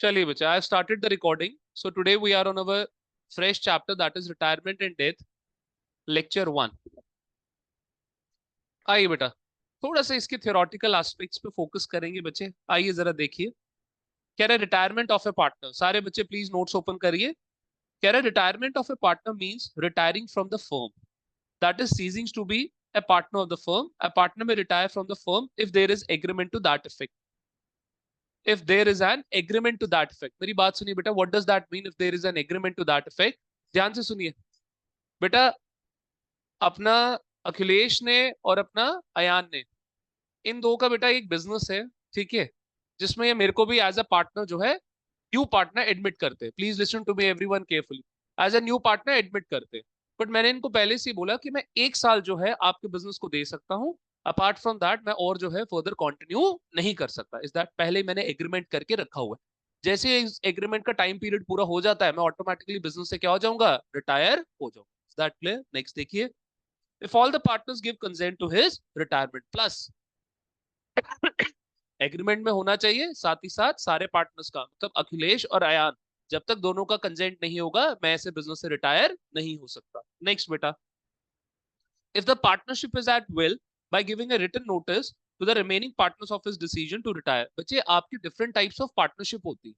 चलिए बच्चे, I started the recording. So today we are on our fresh chapter that is retirement and death, lecture 1. आइए बेटा, थोड़ा सा इसके थ्योरेटिकल एस्पेक्ट्स पे फोकस करेंगे बच्चे. आइए जरा देखिए. कह रहे रिटायरमेंट ऑफ ए पार्टनर. सारे बच्चे प्लीज नोट्स ओपन करिए. कह रहे retirement of a partner means retiring from the firm, that is ceasing to be a partner of the firm. A partner may retire from the firm if there is agreement to that effect. If there is an agreement to that effect. मेरी बात सुनिए बेटा. What does that mean if there is an agreement to that effect? ध्यान से सुनिए बेटा. अपना अखिलेश ने और अपना अयान ने, इन दो का बेटा एक बिजनेस है, ठीक है, जिसमें ये मेरे को भी एज अ पार्टनर जो है, न्यू पार्टनर एडमिट करते हैं. Please listen to me everyone carefully. As a new partner admit करते हैं. बट मैंने इनको पहले से ही बोला कि मैं 1 साल जो है आपके बिजनेस को दे सकता हूँ. अपार्ट फ्रॉम दैट मैं और जो है फर्दर कंटिन्यू नहीं कर सकता. इस दैट पहले मैंने एग्रीमेंट करके रखा हुआ है. जैसे इस एग्रीमेंट का टाइम पीरियड पूरा हो जाता है, मैं ऑटोमेटिकली बिजनेस से क्या हो जाऊंगा, रिटायर हो जाऊंगा. Is that clear? नेक्स्ट देखिए. If all the partners give consent to his retirement plus, agreement में होना चाहिए साथ ही साथ सारे पार्टनर्स का, मतलब अखिलेश और अयान, जब तक दोनों का कंसेंट नहीं होगा मैं ऐसे बिजनेस से रिटायर नहीं हो सकता. नेक्स्ट बेटा. If the partnership is at will by giving a written notice to the remaining partners of his decision to retire. बच्चे आपकी डिफरेंट टाइप्स ऑफ पार्टनरशिप होती है,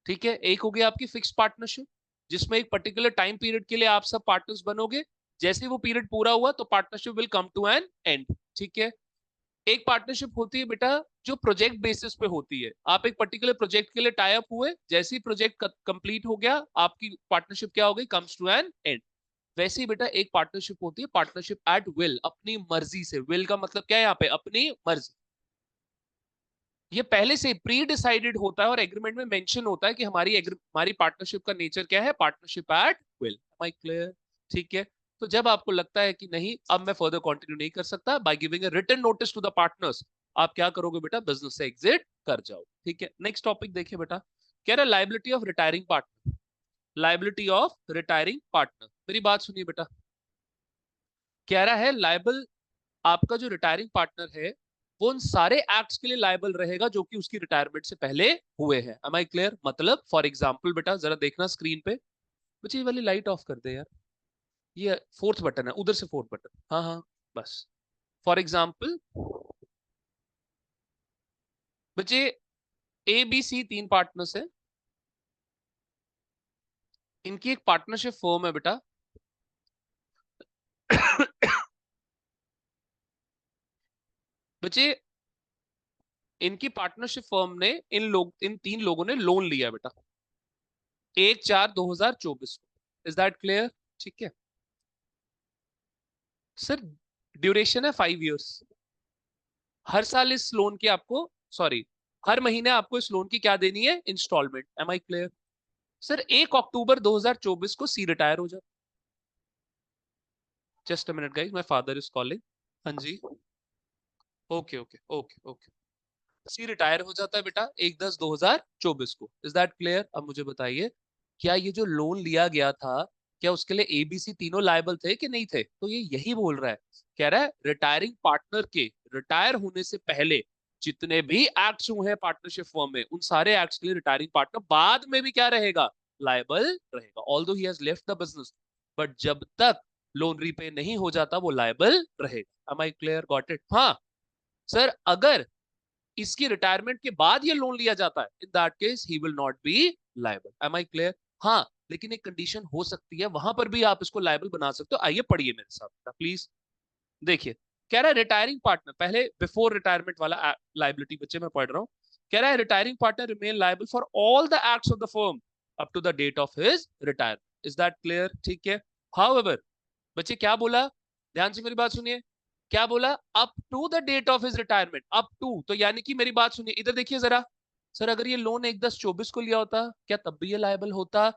ठीक है. एक होगी आपकी फिक्स पार्टनरशिप, जिसमें एक पर्टिकुलर टाइम पीरियड के लिए आप सब पार्टनर्स बनोगे. जैसे वो पीरियड पूरा हुआ तो partnership will come to an end, ठीक है. एक पार्टनरशिप होती है बेटा जो प्रोजेक्ट बेसिस पे होती है. आप एक पर्टिकुलर प्रोजेक्ट के लिए टाई अप हुए, जैसे ही प्रोजेक्ट कंप्लीट हो गया आपकी पार्टनरशिप क्या हो गई, कम्स टू एन एंड. वैसे ही बेटा एक पार्टनरशिप होती है पार्टनरशिप एट विल, अपनी मर्जी से. विल का मतलब क्या है यहाँ पे, अपनी मर्जी. ये पहले से प्री डिसाइडेड होता है और एग्रीमेंट में मेंशन होता है कि हमारी पार्टनरशिप का नेचर क्या है, partnership at will. Am I clear? ठीक है. तो जब आपको लगता है कि नहीं अब मैं फर्दर कंटिन्यू नहीं कर सकता, by giving a written notice to the partners, आप क्या करोगे बेटा, बिजनेस से एग्जिट कर जाओ. ठीक है. नेक्स्ट टॉपिक देखिए बेटा. कह रहा है liability of retiring partner. Liability of retiring partner, मेरी बात सुनिए बेटा. कह रहा है लाइबल, आपका जो रिटायरिंग पार्टनर है वो उन सारे एक्ट्स के लिए लायबल रहेगा जो कि उसकी रिटायरमेंट से पहले हुए हैं. Am I clear? मतलब फॉर एग्जांपल बेटा जरा देखना स्क्रीन पे. बच्चे ये वाली लाइट ऑफ कर दे यार. ये फोर्थ बटन है, उधर से फोर्थ बटन. हाँ हाँ, बस. फॉर एग्जांपल बच्चे, ए बी सी 3 पार्टनर्स है. इनकी एक पार्टनरशिप फर्म है बेटा. बच्चे इनकी पार्टनरशिप फर्म ने इन 3 लोगों ने लोन लिया बेटा 1/4/2024 को. Is that clear? ठीक है सर. ड्यूरेशन है 5 इयर्स. हर साल इस लोन की आपको, सॉरी, हर महीने आपको इस लोन की क्या देनी है, instalment. Am I clear? Sir 1 अक्टूबर 2024 को सी रिटायर हो जाए. Just a minute guys, my father is calling. हाँ जी. Okay okay okay okay. C retire हो जाता है बेटा 1/10/2024 को. Is that clear? अब मुझे बताइए, क्या ये जो लोन लिया गया था, क्या उसके लिए एबीसी तीनों लायबल थे कि नहीं थे? तो ये यही बोल रहा है. कह रहा है रिटायरिंग पार्टनर के रिटायर होने से पहले जितने भी एक्ट्स हुए हैं पार्टनरशिप फॉर्म में, उन सारे एक्ट्स के लिए रिटायरिंग पार्टनर बाद में भी क्या रहेगा, लायबल रहेगा. Although he has left the business, but जब तक लोन रीपे नहीं हो जाता वो लायबल रहेगा. Am I clear? Got it? हाँ सर. अगर इसकी रिटायरमेंट के बाद ये लोन लिया जाता है, in that case he will not be liable. Am I clear? हाँ, लेकिन एक कंडीशन हो सकती है, वहां पर भी आप इसको लायबल बना सकते हो. आइए पढ़िए मेरे साथ प्लीज. देखिए. कह रहा है रिटायरिंग पार्टनर, पहले बिफोर रिटायरमेंट वाला लाइबिलिटी बच्चे मैं पढ़ रहा हूँ. कह रहा है retiring partner remain liable for all the acts of the firm up to the date of his retirement. Is that clear? ठीक है. हाउएवर बच्चे क्या बोला, ध्यान से मेरी बात सुनिए. क्या बोला? Up to the date of his retirement. Up to तो यानी कि, मेरी बात सुनिए इधर देखिए जरा. सर अगर ये लोन 1/10/24 को लिया होता क्या तब भी ये लायबल होता?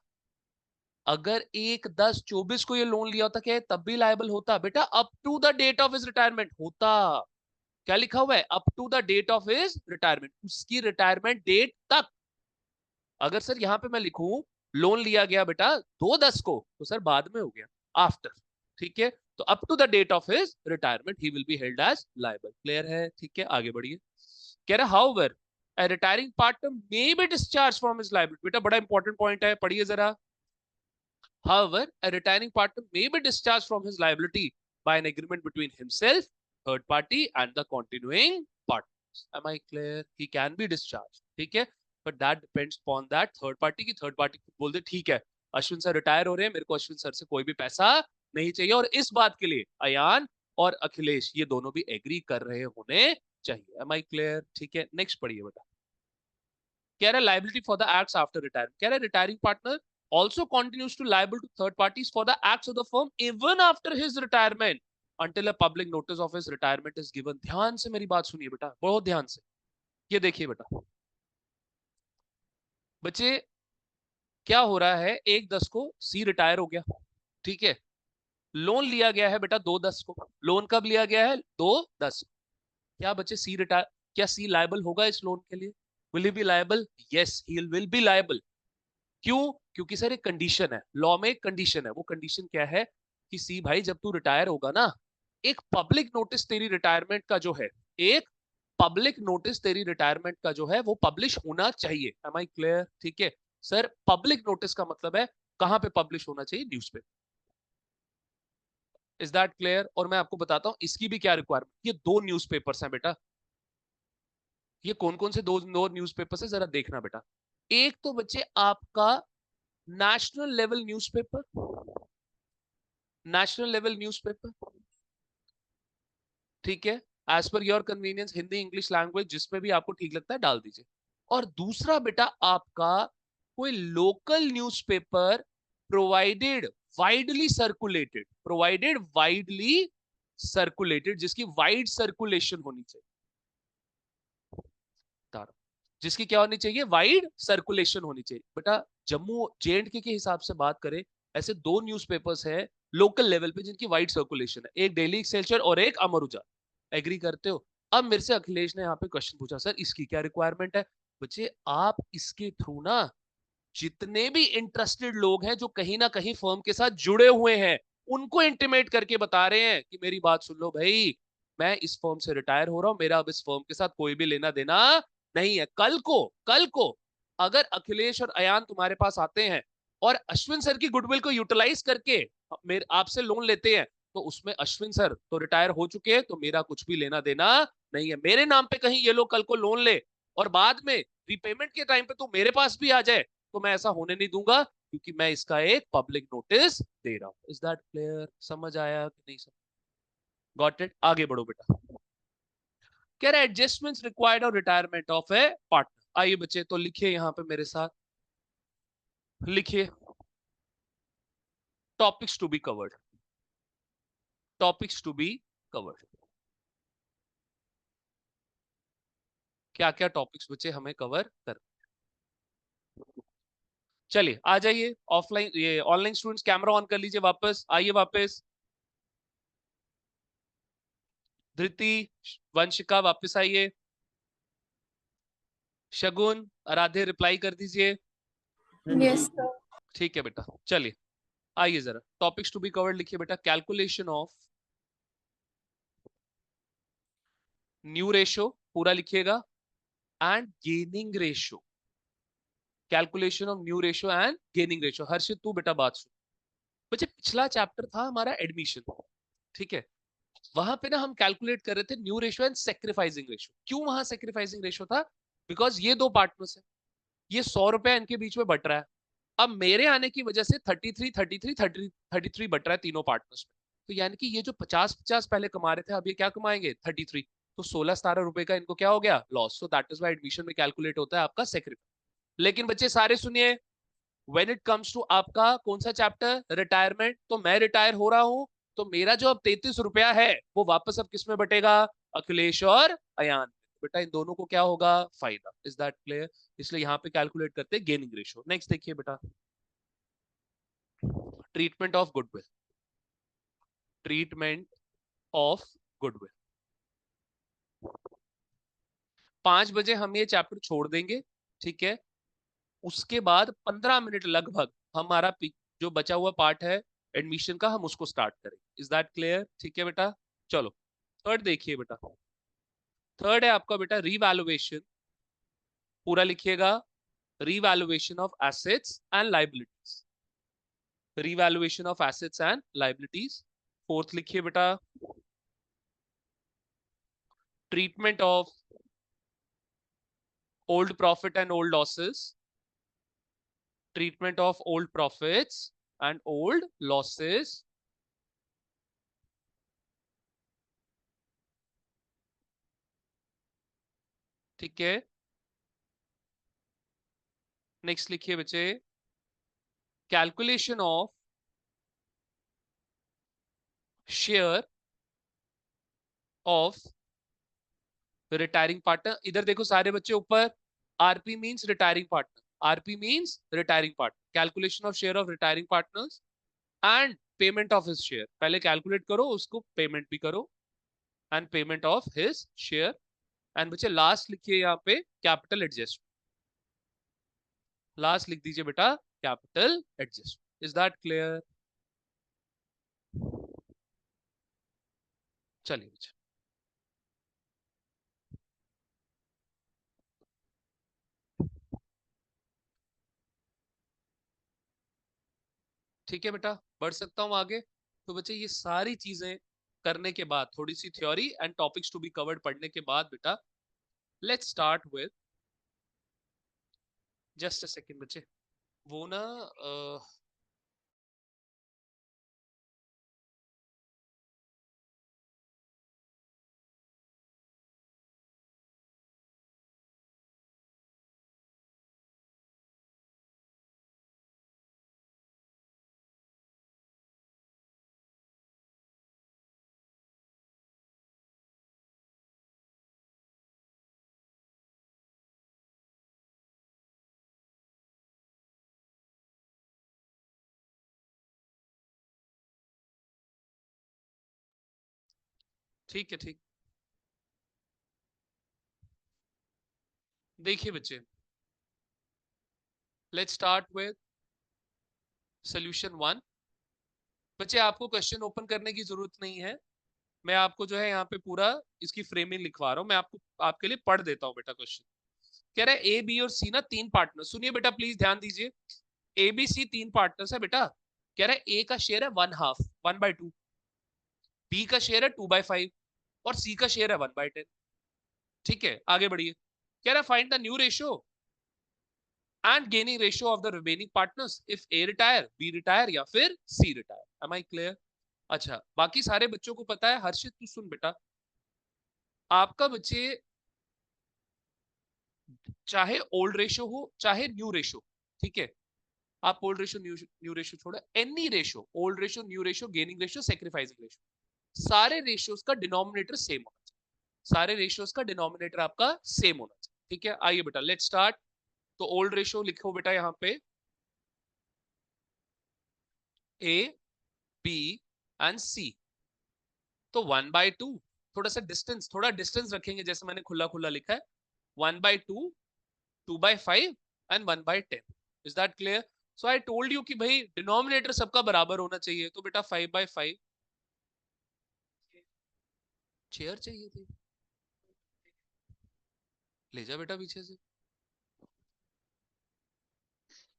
अगर 1/10/24 को ये लोन लिया होता क्या तब भी लायबल होता? बेटा up to the date of his retirement होता. क्या लिखा हुआ है? Up to the date of his retirement, उसकी रिटायरमेंट डेट तक. अगर सर यहाँ पे मैं लिखूं लोन लिया गया बेटा 2/10 को, तो सर बाद में हो गया, आफ्टर. ठीक है. तो up to the date of his retirement he will be held as liable. Clear है? ठीक है, आगे बढ़िए. कह रहा however A retiring partner may be discharged from his liability. बेटा बड़ा इंपॉर्टेंट पॉइंट है, पढ़िए जरा. However, a retiring partner may be discharged from his liability by an agreement between himself, third party, and the continuing partners. Am I clear? He can be discharged. ठीक है? But that depends upon that third party की third party बोल दे ठीक है, Ashwin sir retire हो रहे हैं, मेरे को अश्विन सर से कोई भी पैसा नहीं चाहिए, और इस बात के लिए अयान और अखिलेश ये दोनों भी एग्री कर रहे होने चाहिए. Am I clear? ठीक है, नेक्स्ट पढ़िए बेटा. कह रहा liability for the acts after retirement. कह रहा retiring partner also continues to liable to third parties for the acts of the firm even after his retirement until a public notice of his retirement is given. ध्यान से मेरी बात सुनिए बेटा, बहुत ध्यान से. ये देखिए बेटा, बच्चे क्या हो रहा है, 1/10 को सी रिटायर हो गया, ठीक है. लोन लिया गया है बेटा 2/10 को. लोन कब लिया गया है? 2/10. क्या बच्चे सी रिटायर, क्या सी लायबल होगा इस लोन के लिए? Will he B liable? Yes, he will B liable. क्यों? क्योंकि सर एक कंडीशन है, लॉ में एक कंडीशन है. वो कंडीशन क्या है कि सी भाई जब तू रिटायर होगा ना, एक पब्लिक नोटिस तेरी रिटायरमेंट का जो है, एक पब्लिक नोटिस तेरी रिटायरमेंट का जो है वो पब्लिश होना चाहिए. Am I clear? ठीक है सर, पब्लिक नोटिस का मतलब है कहां पे पब्लिश होना चाहिए? न्यूज़पेपर. Is that clear? और मैं आपको बताता हूं इसकी भी क्या रिक्वायरमेंट. ये 2 न्यूज़पेपर्स हैं बेटा. ये कौन कौन से दो न्यूज़पेपर्स है जरा देखना बेटा. एक तो बच्चे आपका national level newspaper, national level newspaper, ठीक है, as per your convenience, Hindi English language जिसमें भी आपको ठीक लगता है डाल दीजिए. और दूसरा बेटा आपका कोई local newspaper provided widely circulated, provided widely circulated, जिसकी वाइड सर्कुलेशन होनी चाहिए. जिसकी क्या होनी चाहिए? वाइड सर्कुलेशन होनी चाहिए. बेटा जम्मू जे एंड के हिसाब से बात करें, ऐसे 2 न्यूज़पेपर्स हैं लोकल लेवल पे जिनकी वाइड सर्कुलेशन है, एक डेली एक्सेलसियर और एक अमर उजाला. एग्री करते हो? अब मेरे से अखिलेश ने यहाँ पे क्वेश्चन पूछा, सर इसकी क्या रिक्वायरमेंट है? बच्चे आप इसके थ्रू ना जितने भी इंटरेस्टेड लोग हैं जो कहीं ना कहीं फर्म के साथ जुड़े हुए हैं, उनको इंटीमेट करके बता रहे हैं कि मेरी बात सुन लो भाई, मैं इस फर्म से रिटायर हो रहा हूं, मेरा अब इस फर्म के साथ कोई भी लेना देना नहीं है. कल को अगर अखिलेश और अयान तुम्हारे पास आते हैं और अश्विन सर की गुडविल को यूटिलाइज करके मेरे आपसे लोन लेते हैं, तो उसमें अश्विन सर तो रिटायर हो चुके हैं, तो मेरा कुछ भी लेना देना नहीं है. मेरे नाम पे कहीं ये लोग कल को लोन ले और बाद में रीपेमेंट के टाइम पे तो मेरे पास भी आ जाए, तो मैं ऐसा होने नहीं दूंगा, क्योंकि मैं इसका एक पब्लिक नोटिस दे रहा हूं. Is that clear? समझ आया कि नहीं समझ? Got it? आगे बढ़ो बेटा. कह रहा है एडजस्टमेंट्स रिक्वायर्ड और रिटायरमेंट ऑफ ए पार्टनर. आइए बच्चे तो लिखिए यहां पे मेरे साथ, लिखिए topics to be covered, topics to be covered. क्या क्या टॉपिक्स बच्चे हमें कवर कर. चलिए आ जाइए ऑफलाइन, ये ऑनलाइन स्टूडेंट्स कैमरा ऑन कर लीजिए, वापस आइए, वापस धृति, वंशिका वापस आइए, शगुन, आराध्य रिप्लाई कर दीजिए. Yes sir. ठीक है बेटा, चलिए आइए जरा टॉपिक्स टू बी कवर्ड लिखिए बेटा. कैलकुलेशन ऑफ न्यू रेशो पूरा लिखिएगा, and gaining ratio. Calculation of new ratio and gaining ratio. Harshit तू बेटा बात सुन. बच्चे पिछला चैप्टर था हमारा एडमिशन, ठीक है, वहां पे ना हम कैलकुलेट कर रहे थे new ratio and sacrificing ratio. क्यों वहां सेक्रीफाइसिंग रेशो था? बिकॉज ये 2 पार्टनर्स है, ये 100 रुपया इनके बीच में बट रहा है. अब मेरे आने की वजह से 33 बट रहा है तीनों पार्टनर्स में. तो यानी कि ये जो 50-50 पहले कमा रहे थे, अब ये क्या कमाएंगे? 33. तो 16-17 रुपए का इनको क्या हो गया? Loss. So that is why admission में कैलकुलेट होता है आपका सेक्रीफाइस. लेकिन बच्चे सारे सुनिए, व्हेन इट कम्स टू आपका कौन सा चैप्टर? रिटायरमेंट. तो मैं रिटायर हो रहा हूं, तो मेरा जो अब 33 रुपया है वो वापस अब किस में बटेगा? अखिलेश और अयान. बेटा इन दोनों को क्या होगा? फायदा. Is that clear? इसलिए यहाँ पे कैलकुलेट करते हैं गेनिंग रेशियो. नेक्स्ट देखिए बेटा, treatment of goodwill, treatment of goodwill. 5 बजे हम ये चैप्टर छोड़ देंगे, ठीक है. उसके बाद 15 मिनट लगभग हमारा जो बचा हुआ पार्ट है एडमिशन का, हम उसको स्टार्ट करेंगे. Is that clear? ठीक है बेटा, चलो थर्ड देखिए बेटा. थर्ड है आपका बेटा रीवैल्यूएशन पूरा लिखिएगा, revaluation of assets and liabilities, revaluation of assets and liabilities। Fourth लिखिए बेटा, treatment of old profit and old losses, treatment of old profits and old losses। ठीक है, नेक्स्ट लिखिए बच्चे, calculation of share of retiring partner. इधर देखो सारे बच्चे ऊपर, RP means retiring partner, RP means retiring partner, calculation of share of retiring partners and payment of his share. पहले कैलकुलेट करो, उसको पेमेंट भी करो, and payment of his share. And बच्चे लास्ट लिखिए यहाँ पे कैपिटल एडजस्टमेंट, लास्ट लिख दीजिए बेटा capital adjustment. Is that clear? चलिए बच्चे, ठीक है बेटा, बढ़ सकता हूं आगे। तो बच्चे ये सारी चीजें करने के बाद, थोड़ी सी theory and topics to be covered पढ़ने के बाद बेटा, let's start with, just a second बच्चे, वो ना ठीक है, ठीक। देखिए बच्चे, लेट्स स्टार्ट विद सॉल्यूशन 1। बच्चे आपको क्वेश्चन ओपन करने की जरूरत नहीं है, मैं आपको जो है यहाँ पे पूरा इसकी फ्रेमिंग लिखवा रहा हूँ। मैं आपको आपके लिए पढ़ देता हूँ बेटा। क्वेश्चन कह रहा है ए बी और सी ना तीन पार्टनर, सुनिए बेटा प्लीज ध्यान दीजिए, ए बी सी तीन पार्टनर्स है बेटा। कह रहा है ए का शेयर है 1/2, 1/2, बी का शेयर है 2/5 और सी का शेयर है 1/10। ठीक है, आगे बढ़िए। कह रहा है find the new ratio and gaining ratio of the remaining partners if A retire, B retire या फिर C retire. Am I clear? अच्छा, बाकी सारे बच्चों को पता है। हर्षित तू सुन बेटा, आपका बच्चे चाहे ओल्ड रेशियो हो चाहे न्यू रेशियो, ठीक है, आप ओल्ड रेशियो न्यू रेशियो छोड़ो, any ratio, old ratio, new ratio, gaining ratio, sacrificing ratio, सारे रेशियोज का डिनोमिनेटर सेम होना चाहिए, सारे रेशियोज का डिनोमिनेटर आपका सेम होना चाहिए। ठीक है, आइए बेटा लेट्स स्टार्ट। तो ओल्ड रेशियो लिखो बेटा यहाँ पे, ए बी एंड सी। तो 1/2, थोड़ा डिस्टेंस रखेंगे, जैसे मैंने खुला खुला लिखा है, 1/2, 2/5 and 1/10। Is that clear? So I told you कि भाई डिनोमिनेटर सबका बराबर होना चाहिए, तो बेटा 5/5। चेयर चाहिए थी, ले जा बेटा पीछे से,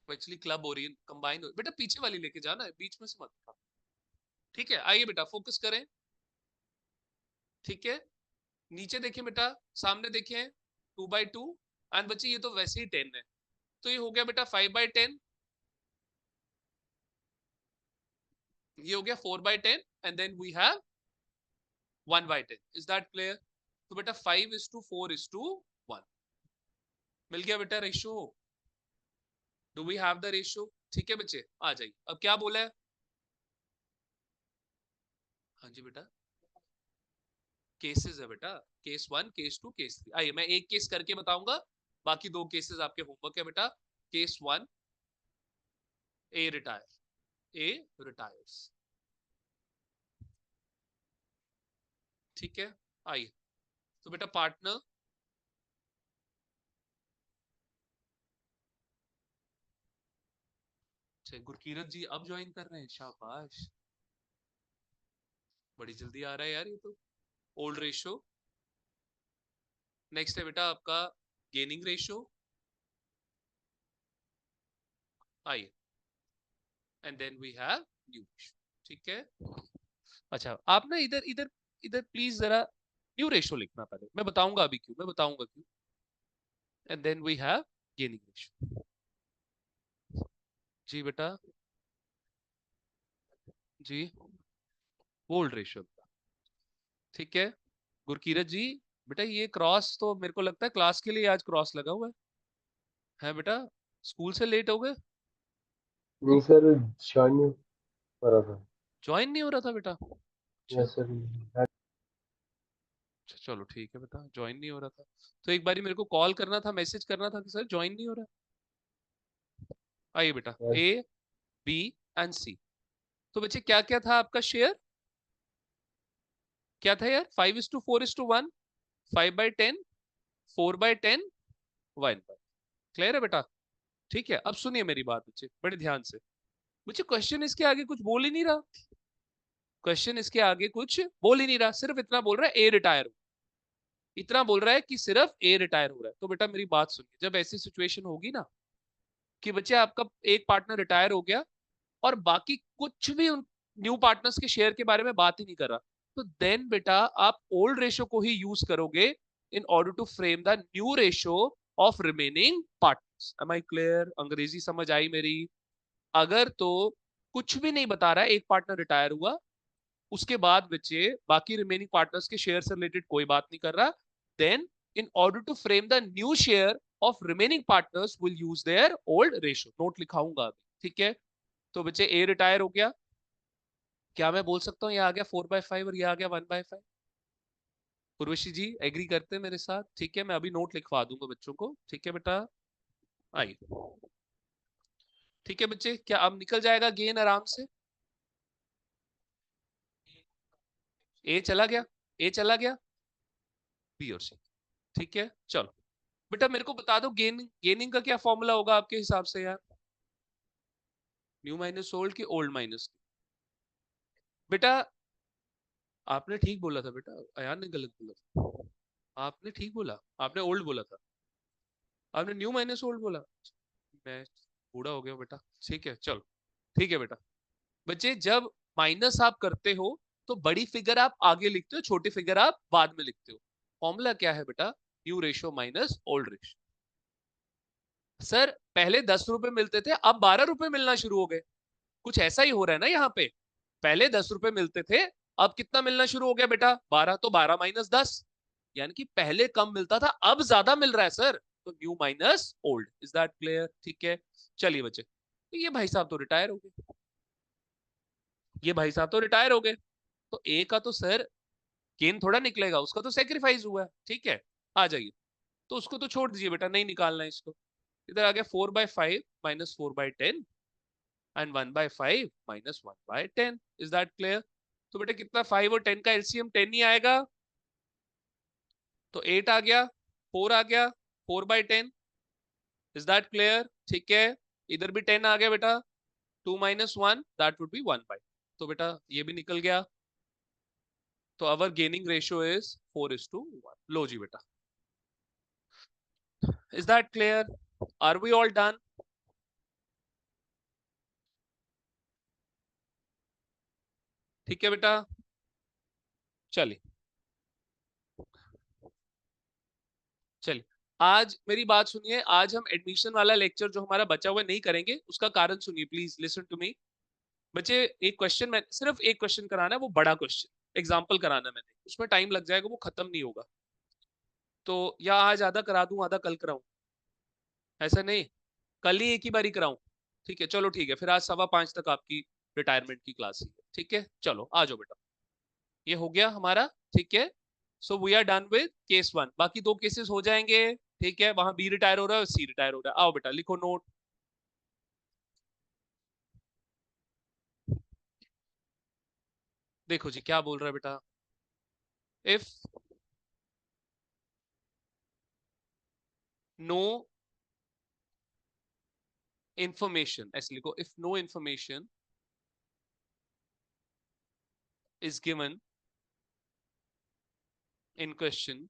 एक्चुअली क्लब हो रही है, कंबाइन हो, बेटा पीछे वाली लेके जाना है, बीच में से मत उठा। ठीक है, आइए बेटा फोकस करें। ठीक है, नीचे देखिए बेटा, सामने देखिए, 2/2, एंड बच्चे ये तो वैसे ही 10 है, तो ये हो गया बेटा 5/10, ये हो गया 4/10, and then we have 1/10। Is that clear? तो बेटा 5:4:1 मिल गया बेटा ratio. Do we have the ratio? ठीक है बच्चे, आ जाइए, अब क्या बोला है? हाँ जी बेटा, केसेस है बेटा, केस 1, केस 2, केस 3। आइए मैं एक केस करके बताऊंगा, बाकी दो केसेस आपके होमवर्क है बेटा। केस 1, ए रिटायर, ए रिटायर्स। ठीक है, आइए। तो बेटा पार्टनर, गुरकीरत जी अब ज्वाइन कर रहे हैं, शाबाश, बड़ी जल्दी आ रहा है यार ये तो। ओल्ड रेशियो, नेक्स्ट है बेटा आपका गेनिंग रेशियो, आइए, and then we have new ratio. ठीक है, अच्छा आप ना इधर इधर इधर प्लीज जरा न्यू रेशियो लिखना, पहले मैं बताऊंगा अभी क्यों, मैं बताऊंगा क्यों, and then we have gaining ratio. जी बेटा, जी ओल्ड रेशियो। ठीक है गुरकीरत जी, बेटा ये क्रॉस तो मेरे को लगता है क्लास के लिए आज क्रॉस लगा हुआ है बेटा, स्कूल से लेट हो गए? नहीं सर, ज्वाइन नहीं हो रहा था। ज्वाइन नहीं हो रहा था बेटा? अच्छा यस सर। अच्छा, चलो ठीक है बेटा, ज्वाइन नहीं हो रहा था तो एक बारी मेरे को कॉल करना था, मैसेज करना था कि सर ज्वाइन नहीं हो रहा। आइए बेटा, यस। ए बी एंड सी। तो बच्चे क्या क्या था आपका शेयर, क्या था यार? 5:4:1, 5/10, 4/10, 1/, क्लियर है बेटा? ठीक है, अब सुनिए मेरी बात बच्चे बड़े ध्यान से। मुझे क्वेश्चन इसके आगे कुछ बोल ही नहीं रहा, क्वेश्चन इसके आगे कुछ बोल ही नहीं रहा, सिर्फ इतना बोल रहा है ए रिटायर, इतना बोल रहा है कि सिर्फ ए रिटायर हो रहा है। तो बेटा मेरी बात सुनिए, जब ऐसी सिचुएशन होगी ना कि बच्चे आपका एक पार्टनर रिटायर हो गया और बाकी कुछ भी उन न्यू पार्टनर्स के शेयर के बारे में बात ही नहीं कर रहा, तो देन बेटा आप ओल्ड रेशियो को ही यूज करोगे in order to frame the new ratio of remaining partners. Am I clear? अंग्रेजी समझ आई मेरी? अगर तो कुछ भी नहीं बता रहा है, एक पार्टनर रिटायर हुआ, उसके बाद बच्चे बाकी रिमेनिंग पार्टनर्स के शेयर से रिलेटेड कोई बात नहीं कर रहा, then in order to frame the new share of remaining partners will use their old ratio. Note लिखाऊंगा अभी, ठीक है? तो बच्चे ए रिटायर हो गया, क्या मैं बोल सकता हूँ ये आ गया 4/5 और ये आ गया 1/5? उर्वशी जी एग्री करते हैं मेरे साथ? ठीक है, मैं अभी नोट लिखवा दूंगा बच्चों को, ठीक है बेटा? आइए, ठीक है बच्चे, क्या अब निकल जाएगा गेन आराम से? ए चला गया, ए चला गया, बी और सी, ठीक है चलो। बेटा मेरे को बता दो गेनिंग का क्या फॉर्मूला होगा आपके हिसाब से यार? न्यू माइनस ओल्ड की ओल्ड माइनस? बेटा आपने ठीक बोला था बेटा, अयान ने गलत बोला था। आपने ठीक बोला, आपने ओल्ड बोला था, आपने न्यू माइनस ओल्ड बोला। मैं बूढ़ा हो गया बेटा, ठीक है चलो। ठीक है बेटा, बच्चे जब माइनस आप करते हो तो बड़ी फिगर आप आगे लिखते हो, छोटी फिगर आप बाद में लिखते हो। फॉर्मूला क्या है बेटा? New ratio minus old ratio. Sir पहले 10 रुपए मिलते थे, अब 12 रुपए मिलना शुरू हो गए, कुछ ऐसा ही हो रहा है ना यहाँ पे। पहले 10 रुपए मिलते थे, अब कितना मिलना शुरू हो गया बेटा? 12, तो 12 - 10, यानी कि पहले कम मिलता था अब ज्यादा मिल रहा है सर। तो new minus old, is that clear? ठीक है चलिए बच्चे, तो ये भाई साहब तो रिटायर हो गए, ये भाई साहब तो रिटायर हो गए, तो ए का तो सर गेन थोड़ा निकलेगा, उसका तो सेक्रीफाइस हुआ है, ठीक है? आ जाइए, तो उसको तो छोड़ दीजिए बेटा, नहीं निकालना है इसको। इधर आ गया 4/5 minus 4/10 and 1/5 minus 1/10, is that clear? तो बेटा कितना, 5 और 10 का एलसीएम 10 ही आएगा, तो 8 आ गया, 4 आ गया, 4/10, इज दैट क्लियर? ठीक है, इधर भी 10 आ गया बेटा, 2 - 1 दैट वुड बी 1/, तो बेटा ये भी निकल गया। तो अवर गेनिंग रेशियो इज 4:1। लो जी बेटा, is that clear? Are we all done? ठीक है बेटा, चलिए चलिए, आज मेरी बात सुनिए, आज हम एडमिशन वाला लेक्चर जो हमारा बचा हुआ नहीं करेंगे, उसका कारण सुनिए प्लीज, लिसन टू मी। बच्चे एक क्वेश्चन, मैं सिर्फ एक क्वेश्चन कराना है, वो बड़ा क्वेश्चन एग्जाम्पल कराना है मैंने, उसमें टाइम लग जाएगा, वो खत्म नहीं होगा। तो या आज आधा करा दूं आधा कल कराऊं, ऐसा नहीं, कल ही एक ही बारी कराऊं? ठीक है चलो, ठीक है फिर आज 5:15 तक आपकी रिटायरमेंट की क्लास है, ठीक है चलो आ जाओ बेटा, ये हो गया हमारा, ठीक है? So we are done with case 1, बाकी 2 केसेस हो जाएंगे, ठीक है? वहां बी रिटायर हो रहा है और सी रिटायर हो रहा है। आओ बेटा लिखो नोट। देखो जी क्या बोल रहा है बेटा, इफ नो इंफॉर्मेशन, ऐसे लिखो, if no information is given in question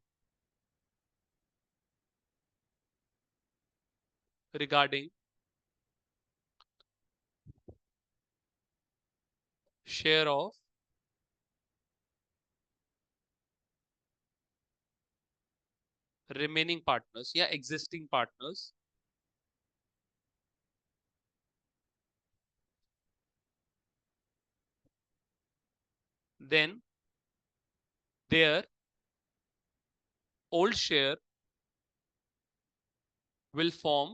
regarding share of remaining partners या existing partners then their old share will form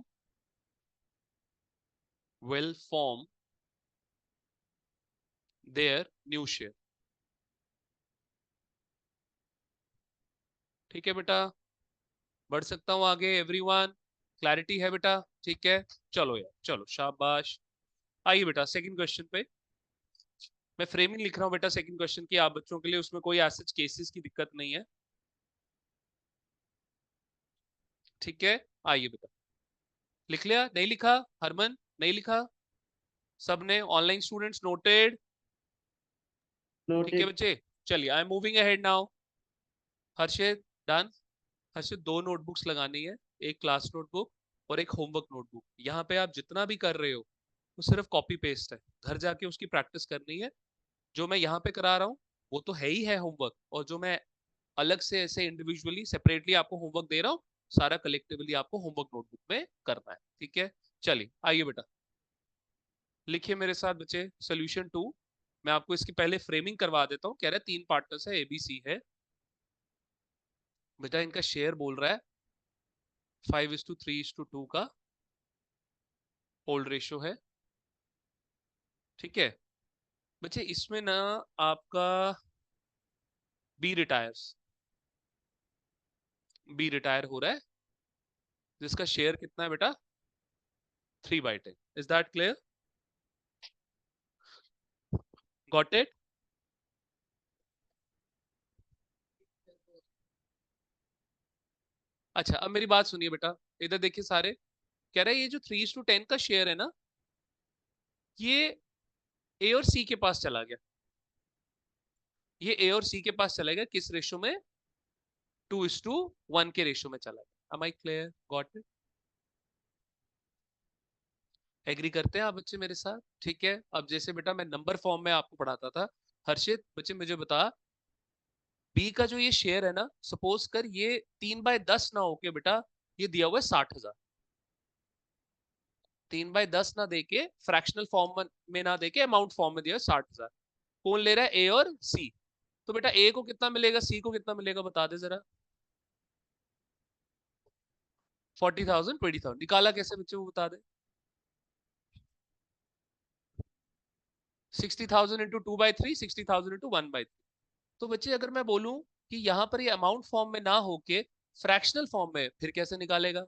their new share. ठीक है बेटा, बढ़ सकता हूं आगे? एवरीवन क्लैरिटी है बेटा? ठीक है, चलो यार, चलो शाबाश। आइए बेटा सेकंड क्वेश्चन पे। मैं फ्रेमिंग लिख रहा हूं बेटा सेकंड क्वेश्चन की, आप बच्चों के लिए उसमें कोई ऐसे केसेस की दिक्कत नहीं है। ठीक है, आइए बेटा। लिख लिया? नहीं लिखा? हरमन नहीं लिखा? सबने? Online students noted? ठीक है नोटेड। बच्चे, चलिए I am moving ahead now. Harshit done? Harshit दो नोटबुक्स लगानी है, एक क्लास नोटबुक और एक होमवर्क नोटबुक। यहाँ पे आप जितना भी कर रहे हो वो सिर्फ कॉपी पेस्ट है, घर जाके उसकी प्रैक्टिस करनी है। जो मैं यहाँ पे करा रहा हूँ वो तो है ही है होमवर्क, और जो मैं अलग से ऐसे इंडिविजुअली सेपरेटली आपको होमवर्क दे रहा हूँ, सारा कलेक्टिवली आपको होमवर्क नोटबुक में करना है। ठीक है, चलिए आइए बेटा, लिखिए मेरे साथ बच्चे सोल्यूशन 2। मैं आपको इसकी पहले फ्रेमिंग करवा देता हूँ। कह रहा है तीन पार्टनर्स है, एबीसी है बेटा, इनका शेयर बोल रहा है 5:3:2 का होल्ड रेशो है। ठीक है बच्चे, इसमें ना आपका बी रिटायर हो रहा है, जिसका शेयर कितना है बेटा? 3/10। Is that clear? Got it? अच्छा, अब मेरी बात सुनिए बेटा, इधर देखिए सारे। कह रहा है ये जो 3:10 का शेयर है ना, ये ए और सी के पास चला गया। ये ए और सी के पास चला गया किस रेशो में? 2:1 के रेशो में चला गया। Am I clear? Got it? Agree करते हैं आप बच्चे मेरे साथ? ठीक है, अब जैसे बेटा मैं नंबर फॉर्म में आपको पढ़ाता था, हर्षित बच्चे मुझे बता, बी का जो ये शेयर है ना, सपोज कर ये 3/10 ना होके बेटा, ये दिया हुआ है 60,000। 3/10 ना देके फ्रैक्शनल फॉर्म में ना देके अमाउंट फॉर्म में दिया है 60,000। कौन ले रहा है? ए और सी। तो बेटा ए को कितना मिलेगा, सी को कितना मिलेगा, बता दे जरा। 40,000 20,000 निकाला कैसे बच्चे, वो बता दे। 60,000 इंटू 2/3, 60,000 इंटू 1/3। तो बच्चे अगर मैं बोलूं कि यहां पर ये अमाउंट फॉर्म में ना होके फ्रैक्शनल फॉर्म में, फिर कैसे निकालेगा?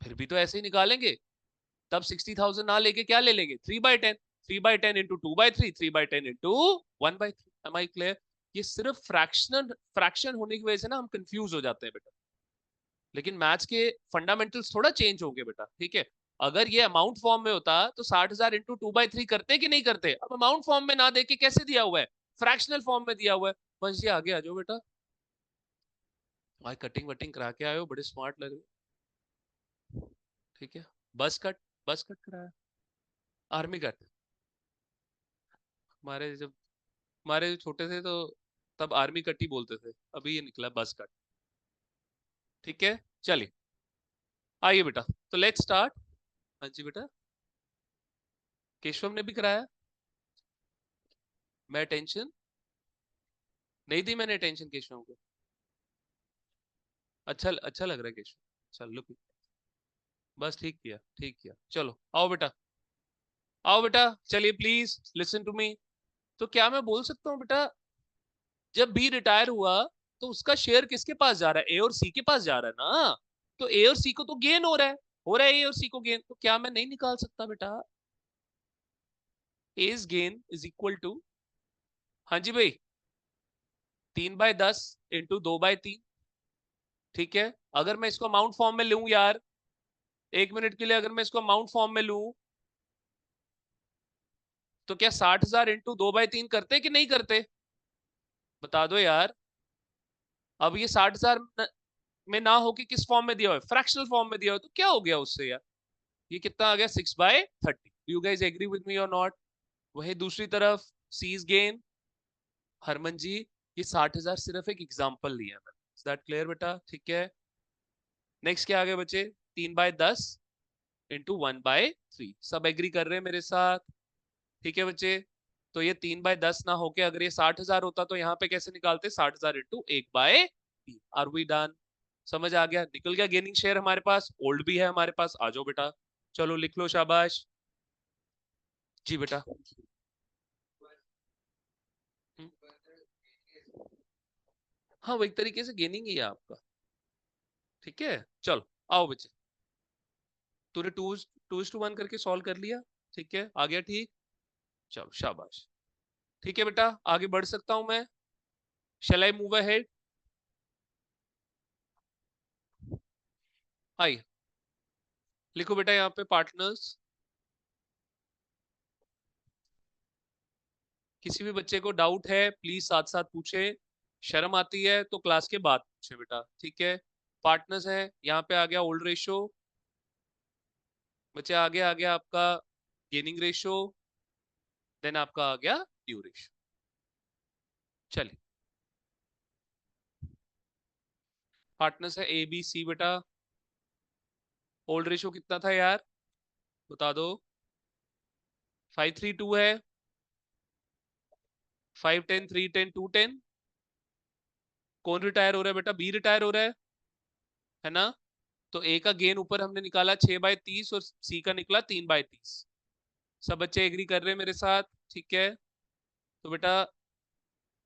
फिर भी तो ऐसे ही निकालेंगे। तब 60,000 ना लेके क्या ले लेंगे? 3/10। 3/10 into 2/3, 3/10 into 1/3। Am I clear? ये सिर्फ फ्रैक्शन होने की वजह से ना हम कंफ्यूज हो जाते हैं बेटा, लेकिन मैथ्स के फंडामेंटल्स थोड़ा चेंज होंगे बेटा। ठीक है, अगर ये अमाउंट फॉर्म में होता तो 60,000 इंटू 2/3 करते कि नहीं करते? अब अमाउंट फॉर्म में ना देके कैसे दिया हुआ है? फ्रैक्शनल फॉर्म में दिया हुआ है। बस ये आगे आ जाओ बेटा, भाई कटिंग वटिंग करा के आए हो, बड़े स्मार्ट लग रहे हो। ठीक है, बस कट, बस कट कराया, आर्मी कट। हमारे छोटे थे तो तब आर्मी कट ही बोलते थे, अभी ये निकला बस कट। ठीक है, चलिए आइए बेटा, तो लेट्स स्टार्ट। हाँ जी बेटा, केशव ने भी कराया। मैं टेंशन नहीं दी मैंने, टेंशन केशव को। अच्छा अच्छा लग रहा है केशव, चल लुक, बस ठीक किया, ठीक किया। चलो आओ बेटा, आओ बेटा, चलिए प्लीज लिसन टू मी। तो क्या मैं बोल सकता हूँ बेटा, जब बी रिटायर हुआ तो उसका शेयर किसके पास जा रहा है? ए और सी के पास जा रहा है ना। तो ए और सी को तो गेन हो रहा है, हो रहा है ए और सी को गेन। तो क्या मैं नहीं निकाल सकता बेटा, as gain is equal to, हाँ जी भाई, 3/10 इंटू 2/3। ठीक है, अगर मैं इसको अमाउंट फॉर्म में लूं यार, एक मिनट के लिए, अगर मैं इसको अमाउंट फॉर्म में लूं, तो क्या 60,000 इंटू 2/3 करते कि नहीं करते? बता दो यार। अब ये 60,000 में ना हो कि किस फॉर्म में दिया हुआ है? फ्रैक्शनल फॉर्म में दिया हुआ है। तो क्या हो गया उससे यार? ये कितना आ गया? 6/30। You guys agree with me or not? वही दूसरी तरफ सीज गेन, हरमन जी ये 60,000 सिर्फ एक एग्जाम्पल लिया मैंने। इज दैट क्लियर बेटा? ठीक है, नेक्स्ट क्या आगे बचे? 3/10 इंटू 1/3। सब एग्री कर रहे हैं मेरे साथ? ठीक है बच्चे, तो ये 3/10 ना होके अगर ये 60,000 होता तो यहाँ पे कैसे निकालते? 60,000 इंटू 1/3। Are we done? समझ आ गया? निकल गया गेनिंग शेयर हमारे पास, ओल्ड भी है हमारे पास। आ जाओ बेटा, चलो लिख लो, शाबाश जी बेटा। हम्म, हाँ वो एक तरीके से गेनिंग ही है आपका। ठीक है, चलो आओ बच्चे, तूने 2:1 करके सॉल्व कर लिया। ठीक है, आ गया ठीक? चलो शाबाश। ठीक है बेटा, आगे बढ़ सकता हूं मैं? शैल आई मूव अहेड? आई, लिखो बेटा यहाँ पे पार्टनर्स। किसी भी बच्चे को डाउट है प्लीज साथ साथ पूछे, शर्म आती है तो क्लास के बाद पूछे बेटा। ठीक है, पार्टनर्स है, यहाँ पे आ गया ओल्ड रेशो, बच्चे आगे आ गया आपका गेनिंग रेशो, देन आपका आ गया न्यू रेशो। चलिए, पार्टनर्स है ए बी सी बेटा। ओल्ड रेशो कितना था यार, बता दो? 5:3:2 है, 5:10 3:10 2:10। कौन रिटायर हो रहा है बेटा? बी रिटायर हो रहा है ना? तो ए का गेन ऊपर हमने निकाला 6/30 और सी का निकला 3/30। सब बच्चे एग्री कर रहे हैं मेरे साथ? ठीक है, तो बेटा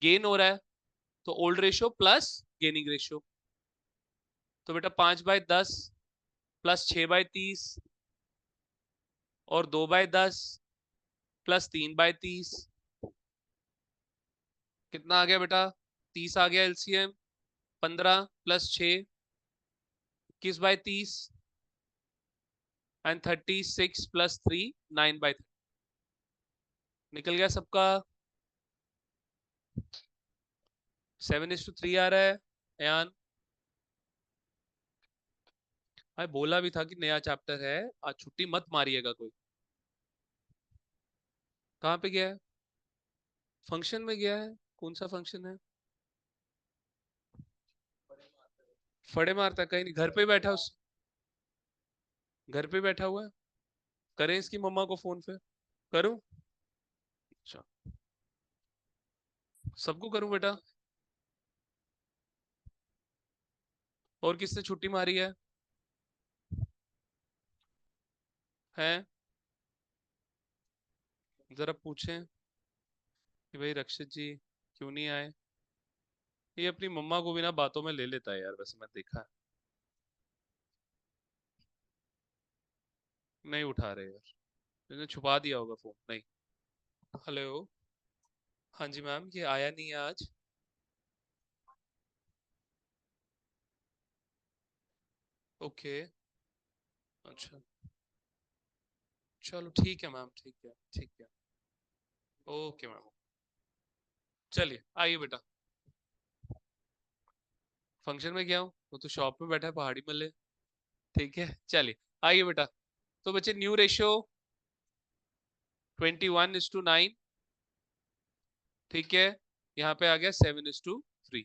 गेन हो रहा है तो old ratio plus gaining ratio, तो बेटा 5/10 प्लस 6/30 और 2/10 प्लस 3/30, कितना आ गया बेटा? 30 आ गया एलसीएम। 15 plus 6 21/30 and 36 plus 3 9/30। निकल गया सबका? 7:3 आ रहा है यान। भाई बोला भी था कि नया चैप्टर है, आज छुट्टी मत मारिएगा कोई। कहाँ पे गया है? फंक्शन में गया है? कौन सा फंक्शन है? फड़े मारता है कहीं नहीं, घर पे बैठा उस, घर पे बैठा हुआ है। करें इसकी मम्मा को फोन पे? करूं? अच्छा, सबको करूं बेटा? और किसने छुट्टी मारी है? हैं? जरा पूछें कि भाई रक्षित जी क्यों नहीं आए। ये अपनी मम्मा को बिना बातों में ले लेता है यार, वैसे मैं देखा है। नहीं उठा रहे यार, मैंने छुपा दिया होगा फोन। नहीं। हेलो, हाँ जी मैम, ये आया नहीं है आज। ओके, अच्छा, चलो ठीक है मैम, ठीक है ठीक है। ओके मैम, चलिए आइए बेटा। फंक्शन में गया हूँ, वो तो शॉप में बैठा है पहाड़ी मल्ले। ठीक है, चलिए आइए बेटा। तो बच्चे न्यू रेशियो 21:9। ठीक है, यहाँ पे आ गया 7:3।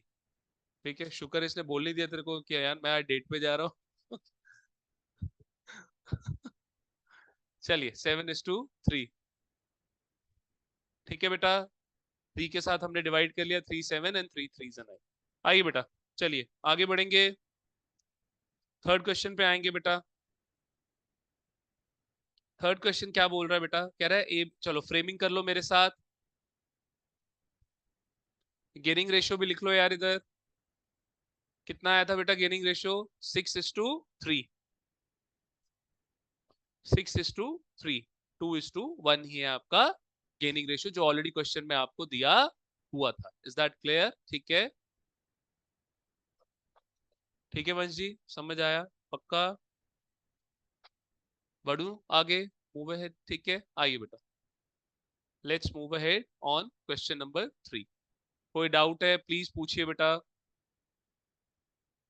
ठीक है, शुक्र इसने बोल नहीं दिया तेरे को कि यार मैं आज डेट पे जा रहा हूँ। चलिए 7:3। ठीक है बेटा, 3 के साथ हमने डिवाइड कर लिया, 3 7 एंड 3 3 9। आइए बेटा, चलिए आगे बढ़ेंगे, थर्ड क्वेश्चन पे आएंगे बेटा। थर्ड क्वेश्चन क्या बोल रहा है बेटा? कह रहा है ए, चलो फ्रेमिंग कर लो मेरे साथ। गेनिंग रेशियो भी लिख लो यार इधर। कितना आया था बेटा गेनिंग रेशियो? 6:3। 6:3। 2:1 ही है आपका गेनिंग रेशियो, जो ऑलरेडी क्वेश्चन में आपको दिया हुआ था। Is that clear? ठीक है, ठीक है वंश जी, समझ आया? पक्का? बढ़ू आगे, मूव अहेड। ठीक है, आइए बेटा, let's move ahead on question number 3। कोई डाउट है प्लीज पूछिए बेटा।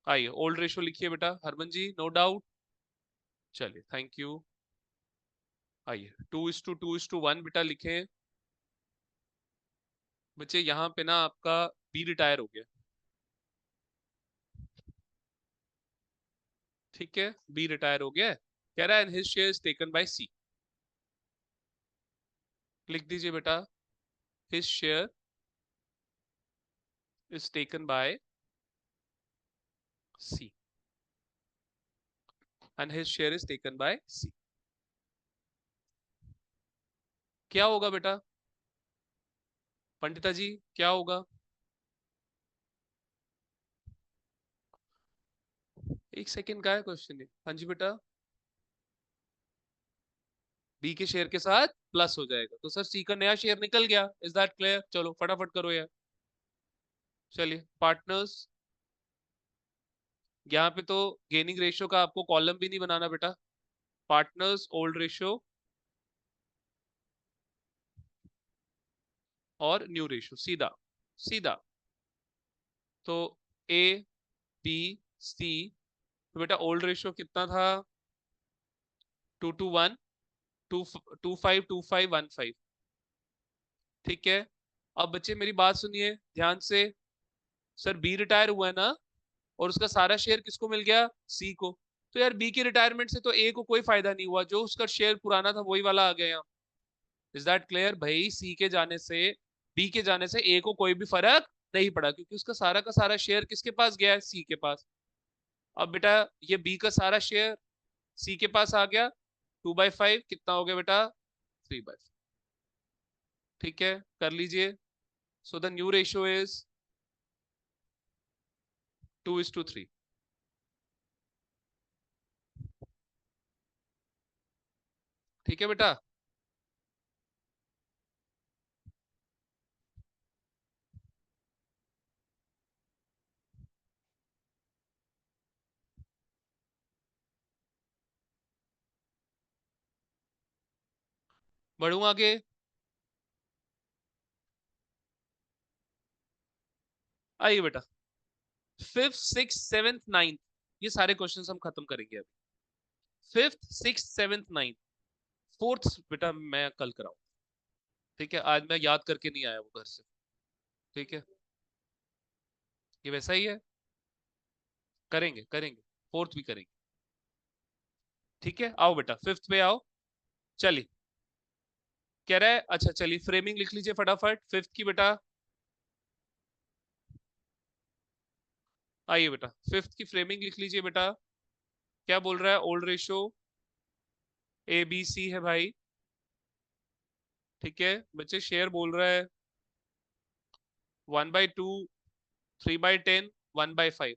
आइए, ओल्ड रेशियो लिखिए बेटा, हरमन जी नो डाउट। चलिए थैंक यू। आइए 2:2:1 बेटा लिखे। बच्चे यहाँ पे ना आपका बी रिटायर हो गया, ठीक है, बी रिटायर हो गया है। कह रहा है his share is taken by C. लिख दीजिए बेटा, his share is taken by C and his share is taken by C. क्या होगा बेटा पंडिता जी, क्या होगा? एक सेकंड का है क्वेश्चन। हाँ जी बेटा, बी के शेयर के साथ प्लस हो जाएगा तो सर सी का नया शेयर निकल गया। Is that clear? चलो फटाफट करो यार। चलिए पार्टनर्स, यहाँ पे तो गेनिंग रेशियो का आपको कॉलम भी नहीं बनाना बेटा। पार्टनर्स ओल्ड रेशियो और न्यू रेशियो, सीधा सीधा। तो ए बी सी, तो बेटा ओल्ड रेशियो कितना था? 2:1, 2:5, 2:5, 1:5। ठीक है, अब बच्चे मेरी बात सुनिए ध्यान से। सर बी रिटायर हुआ है ना, और उसका सारा शेयर किसको मिल गया? सी को। तो यार बी की रिटायरमेंट से तो ए को कोई फायदा नहीं हुआ, जो उसका शेयर पुराना था वही वाला आ गया यहाँ। इज दैट क्लियर भाई? सी के जाने से, बी के जाने से ए को कोई भी फर्क नहीं पड़ा, क्योंकि उसका सारा का सारा शेयर किसके पास गया है? सी के पास। अब बेटा ये बी का सारा शेयर सी के पास आ गया, 2/5 कितना हो गया बेटा? 3/5। ठीक है, कर लीजिए। So the new ratio is 2:3। ठीक है बेटा। बढ़ू आगे। आइए बेटा, फिफ्थ सिक्स सेवेंथ नाइन्थ, ये सारे क्वेश्चंस हम खत्म करेंगे अभी। Fifth six seventh ninth, fourth बेटा मैं कल कराऊं। ठीक है, आज मैं याद करके नहीं आया वो घर से। ठीक है, ये वैसा ही है, करेंगे करेंगे, फोर्थ भी करेंगे। ठीक है, आओ बेटा फिफ्थ पे आओ। चलिए, कह रहा है, अच्छा चलिए फ्रेमिंग लिख लीजिए फटाफट फिफ्थ की बेटा। आइए बेटा, फिफ्थ की फ्रेमिंग लिख लीजिए बेटा। क्या बोल रहा है? Old ratio A B C है भाई। ठीक है बच्चे, शेयर बोल रहा है 1/2, 3/10, 1/5।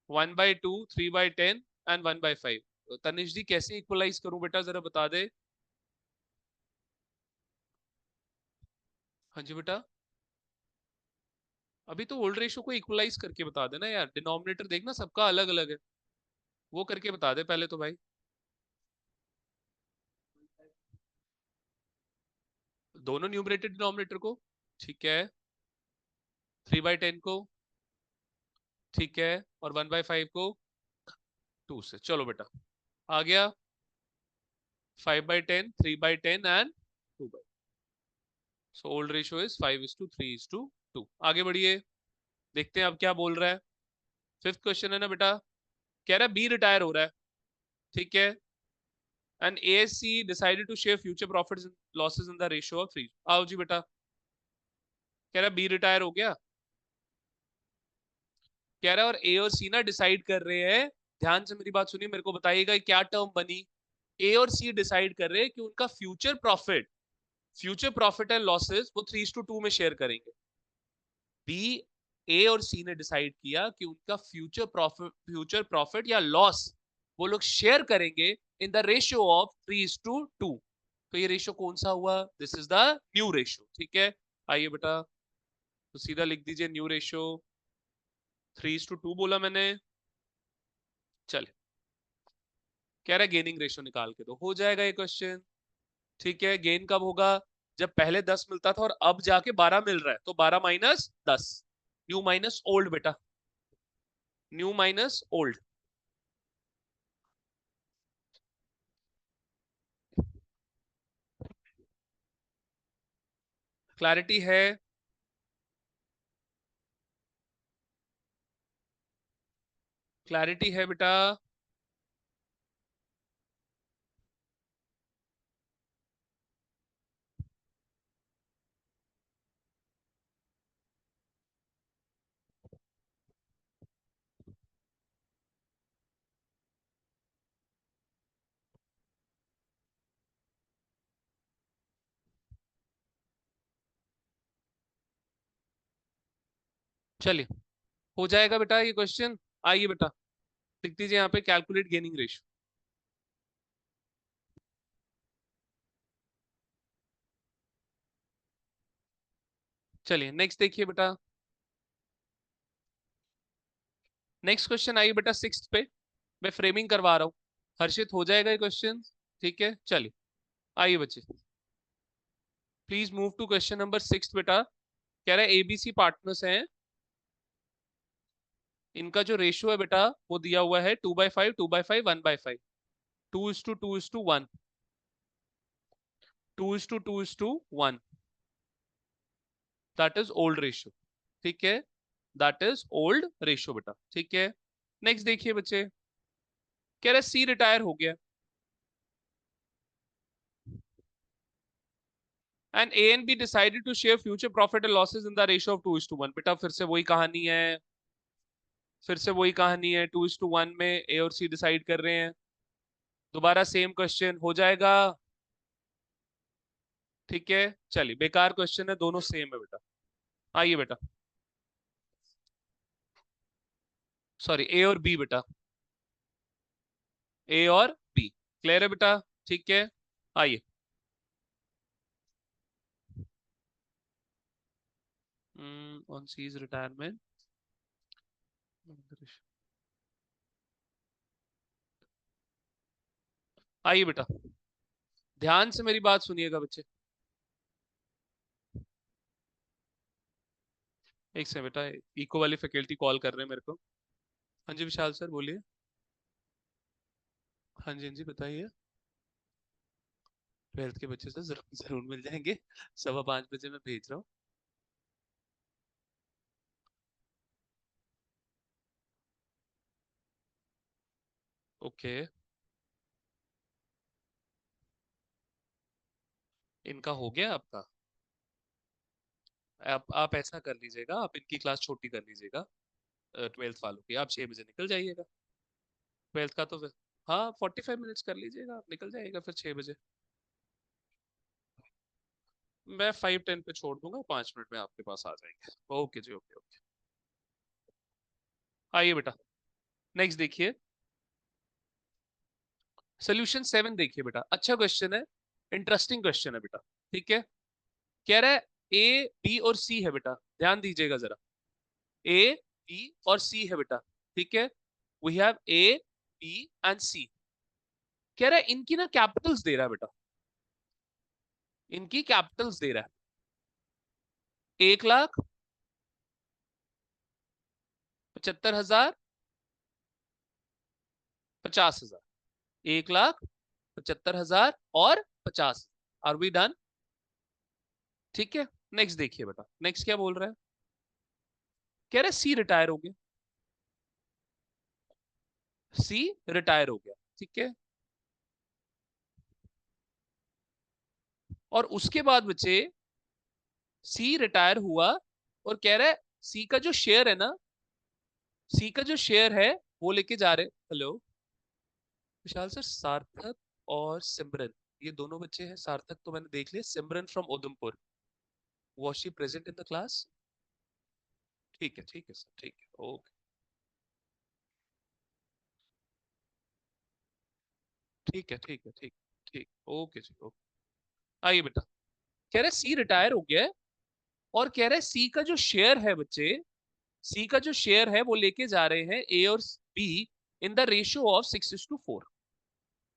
1/2, 3/10 एंड 1/5। तनिष जी कैसे इक्वलाइज करूं बेटा, जरा बता दे। हाँ जी बेटा, अभी तो ओल्ड रेशियो को इक्वलाइज करके बता देना यार, डिनोमिनेटर देखना सबका अलग अलग है, वो करके बता दे पहले तो भाई। दोनों न्यूमरेटर डिनोमिनेटर को, ठीक है, 3/10 को, ठीक है, और 1/5 को 2 से। चलो बेटा आ गया, 5/10, 3/10 and 2/, so old ratio is 5:3:2। आगे बढ़िए, देखते हैं अब क्या बोल रहा है। फिफ्थ क्वेश्चन है ना बेटा, कह रहा है बी रिटायर हो रहा है, ठीक है, and ASC decided to share future profits and losses in the ratio of 3। आओ जी बेटा, कह रहा है बी रिटायर हो गया, कह रहा है और ए और सी ना डिसाइड कर रहे हैं। ध्यान से मेरी बात सुनिए, मेरे को बताइएगा क्या टर्म बनी। ए और सी डिसाइड कर रहे हैं कि उनका फ्यूचर प्रॉफिट एंड लॉसेस वो 3:2 में शेयर करेंगे। बी, ए और सी ने डिसाइड किया कि उनका फ्यूचर प्रॉफिट या लॉस वो लोग शेयर करेंगे इन द रेशियो ऑफ 3:2। तो ये रेशियो कौन सा हुआ? This is the new ratio. ठीक है, आइए बेटा, तो सीधा लिख दीजिए न्यू रेशियो, 3:2 बोला मैंने। चले, कह रहा है गेनिंग रेशियो निकाल के दो, हो जाएगा ये क्वेश्चन। ठीक है, गेन कब होगा? जब पहले 10 मिलता था और अब जाके 12 मिल रहा है, तो 12 - 10, न्यू माइनस ओल्ड बेटा, न्यू माइनस ओल्ड। क्लैरिटी है? क्लैरिटी है बेटा? चलिए, हो जाएगा बेटा ये क्वेश्चन। आइए बेटा, लिख दीजिए यहाँ पे कैलकुलेट गेनिंग रेशियो। चलिए नेक्स्ट देखिए बेटा। नेक्स्ट क्वेश्चन आइए बेटा, सिक्स्थ पे। मैं फ्रेमिंग करवा रहा हूँ। हर्षित, हो जाएगा ये क्वेश्चन? ठीक है, चलिए आइए बच्चे, please move to question number six बेटा। कह रहा है एबीसी पार्टनर्स हैं, इनका जो रेशियो है बेटा वो दिया हुआ है 2/5, 2/5, 1/5, 2:2:1, 2:2:1। That is old ratio. ठीक है, दैट इज ओल्ड रेशियो बेटा। ठीक है, नेक्स्ट देखिए बच्चे। कह रहा है सी रिटायर हो गया and A and B decided to share future profit and losses in the ratio of 2:1। बेटा फिर से वही कहानी है, फिर से वही कहानी है। 2:1 में ए और सी डिसाइड कर रहे हैं। दोबारा सेम क्वेश्चन हो जाएगा। ठीक है, चलिए बेकार क्वेश्चन है, दोनों सेम है बेटा। आइए बेटा, सॉरी ए और बी बेटा, ए और बी। क्लियर है बेटा? ठीक है, आइए। On cease retirement. आइए बेटा, ध्यान से मेरी बात सुनिएगा बच्चे। एक से बेटा, इको वाली फैकल्टी कॉल कर रहे हैं मेरे को। हाँ जी विशाल सर बोलिए। हाँ जी, हाँ जी बताइए। ट्वेल्थ के बच्चे से जरूर जरूर मिल जाएंगे। 5:15 मैं भेज रहा हूँ। ओके, इनका हो गया आपका। आप ऐसा कर लीजिएगा, आप इनकी क्लास छोटी कर लीजिएगा, ट्वेल्थ वालों की। आप 6 बजे निकल जाइएगा। ट्वेल्थ का तो हाँ 45 मिनट्स कर लीजिएगा, आप निकल जाइएगा फिर 6 बजे। मैं 5:10 पे छोड़ दूंगा, 5 मिनट में आपके पास आ जाएंगे। ओके जी, ओके ओके। आइए बेटा, नेक्स्ट देखिए। सोल्यूशन 7 देखिए बेटा, अच्छा क्वेश्चन है, इंटरेस्टिंग क्वेश्चन है बेटा। ठीक है, कह रहा है ए बी और सी है बेटा, ध्यान दीजिएगा जरा। ए बी और सी है बेटा। ठीक है, we have A B and C. कह रहा है इनकी ना कैपिटल्स दे रहा है बेटा, इनकी कैपिटल्स दे रहा है। 1,75,000, 50,000। 1,75,000 और 50। Are we done? ठीक है, नेक्स्ट देखिए बेटा, नेक्स्ट क्या बोल रहा है। कह रहा है सी रिटायर हो गया, सी रिटायर हो गया। ठीक है, और उसके बाद बच्चे सी रिटायर हुआ, और कह रहा है सी का जो शेयर है ना, सी का जो शेयर है वो लेके जा रहे। हेलो विशाल सर, सार्थक और सिमरन, ये दोनों बच्चे हैं। सार्थक तो मैंने देख लिया, Simran from Udhampur, was she present in the class? ठीक है सर, ठीक है, ओके। ठीक, ठीक, ओके जी, ओके। आइए बेटा, कह रहे सी रिटायर हो गया है, और कह रहे सी का जो शेयर है बच्चे, सी का जो शेयर है वो लेके जा रहे हैं ए और be in the ratio of 6:4।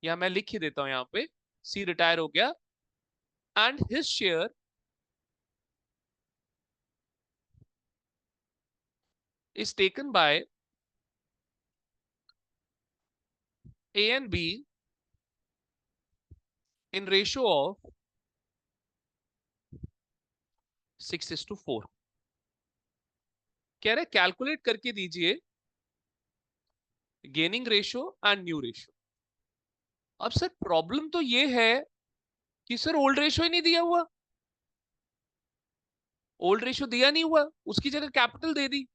या मैं लिख ही देता हूं यहाँ पे, सी रिटायर हो गया and his share is taken bye A and be in ratio of 6:4। कह रहे कैलकुलेट करके दीजिए gaining ratio and new ratio. अब सर प्रॉब्लम तो ये है कि सर ओल्ड रेशियो ही नहीं दिया हुआ, ओल्ड रेशियो दिया नहीं हुआ, उसकी जगह कैपिटल दे दी,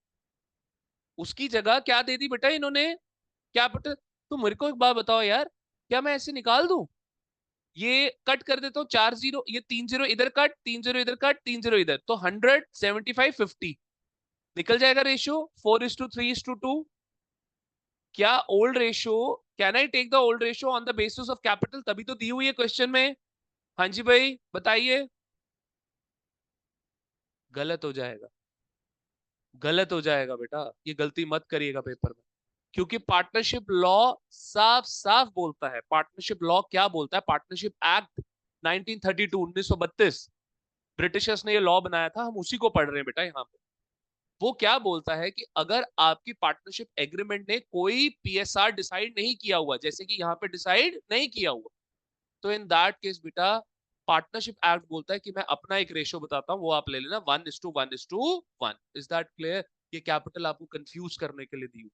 उसकी जगह क्या दे दी बेटा इन्होंने, कैपिटल। तो मेरे को एक बात बताओ यार, क्या मैं ऐसे निकाल दूं, ये कट कर देता हूँ, 4 0, ये 3 0 इधर कट, 3 0 इधर कट, 3 0 इधर, तो 100, 75, 50 निकल जाएगा रेशियो 4:3:2। क्या old ratio, can I take the old ratio on the basis of capital, तभी तो दी हुई है क्वेश्चन में। हाँ जी भाई बताइए। गलत हो जाएगा, गलत हो जाएगा बेटा, ये गलती मत करिएगा पेपर में, क्योंकि पार्टनरशिप लॉ साफ साफ बोलता है, पार्टनरशिप लॉ क्या बोलता है, पार्टनरशिप एक्ट 1932 ब्रिटिशर्स ने ये लॉ बनाया था, हम उसी को पढ़ रहे हैं बेटा यहाँ पे। वो क्या बोलता है कि अगर आपकी पार्टनरशिप एग्रीमेंट ने कोई पीएसआर डिसाइड नहीं किया हुआ, जैसे कि यहाँ पे डिसाइड नहीं किया हुआ, तो इन दैट केस बेटा पार्टनरशिप एक्ट बोलता है कि मैं अपना एक रेशियो बताता हूँ, वो आप ले लेना 1:1:1। Is that clear? ये कैपिटल आपको कंफ्यूज करने के लिए दी।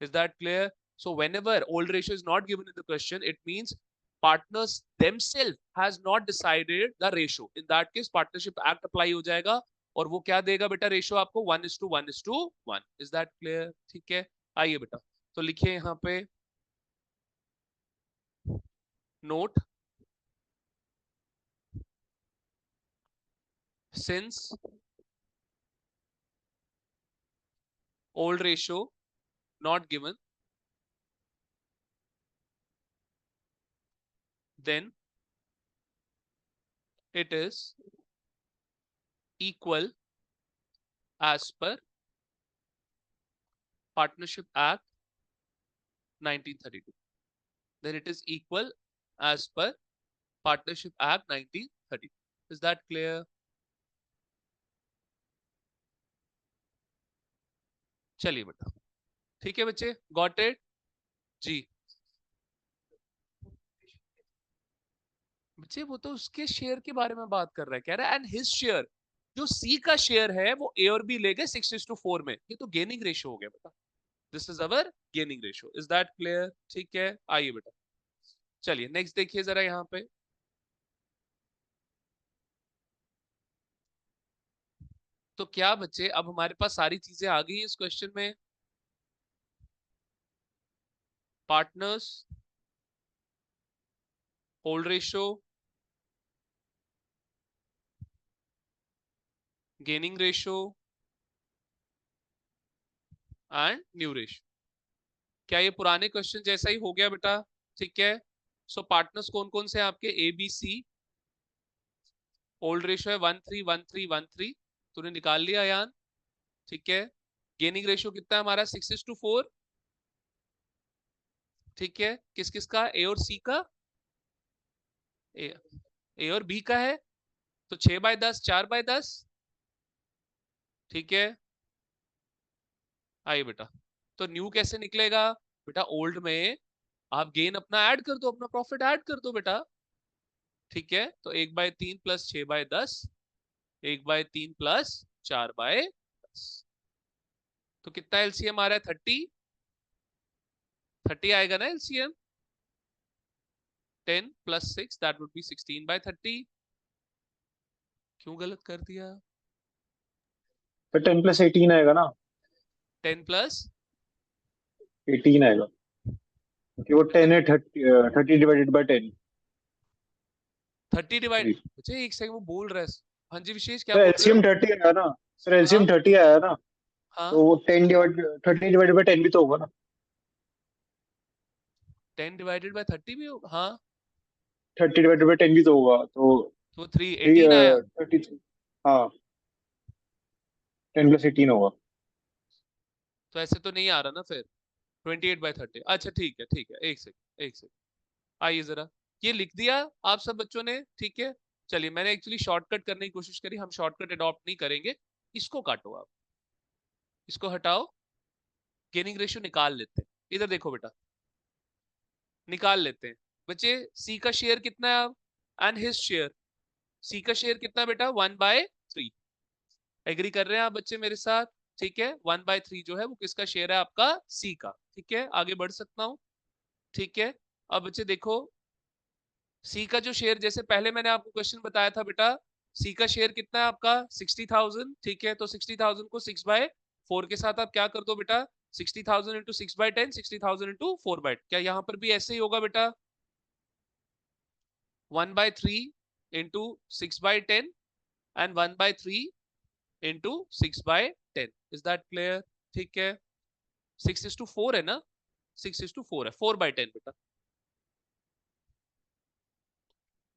Is that clear? So whenever old ratio is not given in the question, it means partners themselves has not decided the ratio. In that case, partnership act apply हो जाएगा और वो क्या देगा बेटा रेशियो आपको 1:1:1। Is that clear? ठीक है, आइए बेटा, तो लिखिए यहाँ पे note, since old ratio not given, then it is equal as per partnership act 1932। then it is equal as per partnership act 1932। is that clear? चलिए बेटा, ठीक है बच्चे, गॉट इट जी। बच्चे वो तो उसके शेयर के बारे में बात कर रहा है, कह रहा है एंड हिज शेयर, जो सी का शेयर है वो ए और बी ले गए 6:4 में, ये तो गेनिंग रेशियो हो गया बेटा, this is our gaining ratio. Is that clear? ठीक है, आइए बेटा, चलिए नेक्स्ट देखिए जरा यहाँ पे। तो क्या बच्चे अब हमारे पास सारी चीजें आ गई हैं इस क्वेश्चन में, partners, hold ratio, gaining ratio and new ratio. क्या ये पुराने क्वेश्चन जैसा ही हो गया बेटा? ठीक है, सो पार्टनर्स कौन कौन से आपके, A B C, old ratio है 1:3:1:3:1:3, तूने निकाल लिया यान, ठीक है। गेनिंग रेशियो कितना है हमारा 6:4, ठीक है, किस किस का, ए और सी का, ए, ए और बी का है, तो 6/10 4/10, ठीक है। आइए बेटा, तो न्यू कैसे निकलेगा बेटा, ओल्ड में आप गेन अपना ऐड कर दो, अपना प्रॉफिट ऐड कर दो बेटा, ठीक है। तो 1/3 प्लस 6/10, 1/3 प्लस 4/10, तो कितना एलसीएम आ रहा है 30, 30 आएगा ना एलसीएम, 10 + 6 दैट वुड बी 16/30। क्यों गलत कर दिया? तो 10 + 18 आएगा ना, 10 + 18 आएगा, क्योंकि वो 10 है, 30 ÷ 10। 30 डिवाइड, अच्छा एक सेकंड वो बोल रहा है, हाँ जी विशेष क्या तो बोल रहे हो? एलसीएम 30 आया ना, सर हाँ एलसीएम 30 आया ना, हाँ, तो वो 30 ÷ 10 भी तो होगा ना। 10/30 भी होगा हाँ, 30 ÷ 10 भी तो होगा, तो तो 318 आया, 30, हाँ, 10 + 18 होगा। तो ऐसे तो नहीं आ रहा ना फिर, 28/30, अच्छा ठीक है ठीक है, एक सेकंड एक सेकंड, आइए जरा, ये लिख दिया आप सब बच्चों ने, ठीक है। चलिए मैंने एक्चुअली शॉर्टकट करने की कोशिश करी, हम शॉर्टकट अडॉप्ट नहीं करेंगे, इसको काटो आप, इसको हटाओ, गेनिंग रेशियो निकाल लेते हैं, इधर देखो बेटा, निकाल लेते हैं बच्चे। सी का शेयर कितना है अब, एंड हिज शेयर, सी का शेयर कितना बेटा 1/3, एग्री कर रहे हैं आप बच्चे मेरे साथ? ठीक है, 1/3 जो है वो किसका शेयर है? आपका सी का। ठीक है, आगे बढ़ सकता हूँ। ठीक है, अब बच्चे देखो, सी का जो शेयर, जैसे पहले मैंने आपको क्वेश्चन बताया था बेटा, सी का शेयर कितना है आपका? 60,000। ठीक है, तो 60,000 को 6/4 के साथ आप क्या कर दो बेटा? 60,000 इंटू 6/10, 60,000 इंटू 4/, क्या यहाँ पर भी ऐसे ही होगा बेटा? 1/3 into 6/10 and 1/3 into 6/10। Is that clear? ठीक है, 6:4 है ना? 6:4 है, 4/10 बेटा,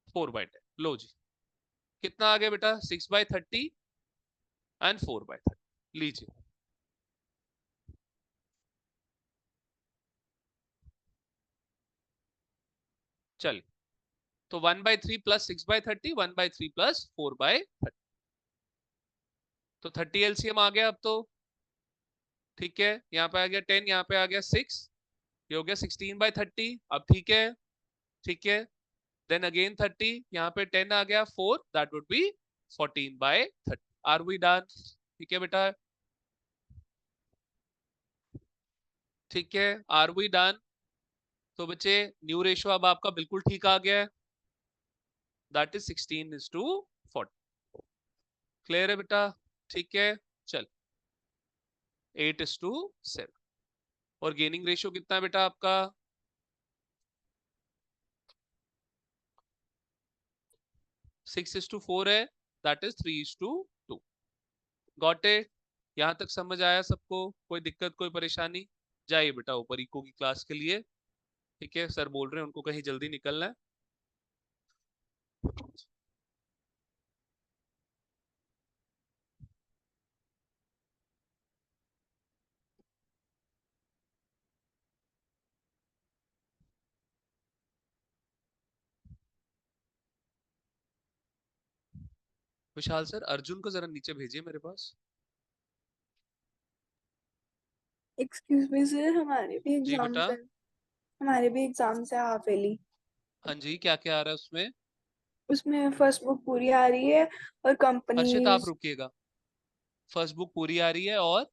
4/10। लो जी, कितना आ गया बेटा? 6/30 एंड 4/30। लीजिए, चलिए, तो 1/3 प्लस 6/30, 1/3 प्लस 4/30, तो 30 एलसीएम आ गया अब तो। ठीक है, यहाँ पे आ गया 10, यहाँ पे आ गया 6, ये हो गया 16/30। अब ठीक है, ठीक है, देन अगेन 30, यहाँ पे 10 आ गया, 4, that would be 14/30। Are we done? ठीक है बेटा, ठीक है, आर वी डन? तो बच्चे न्यू रेशियो अब आपका बिल्कुल ठीक आ गया है, दैट इज 16:40। क्लियर है बेटा? ठीक है, चल, 8:7। और गेनिंग रेशियो कितना है बेटा आपका? 6:4 है, दैट इज 3:2। Got it? यहां तक समझ आया सबको? कोई दिक्कत, कोई परेशानी? जाइए बेटा ऊपर इको की क्लास के लिए। ठीक है, सर बोल रहे हैं उनको कहीं जल्दी निकलना है। विशाल सर, अर्जुन को जरा नीचे भेजिए मेरे पास। एक्सक्यूज मी सर, हमारे भी जी बेटा। एग्जाम्स हैं। हमारे भी एग्जाम्स है हाफ ईयरली। हाँ जी, क्या क्या आ रहा है उसमें? उसमें फर्स्ट बुक पूरी आ रही है और हर्षित आप कंपनीज। रुकिएगा, फर्स्ट बुक पूरी आ रही है और?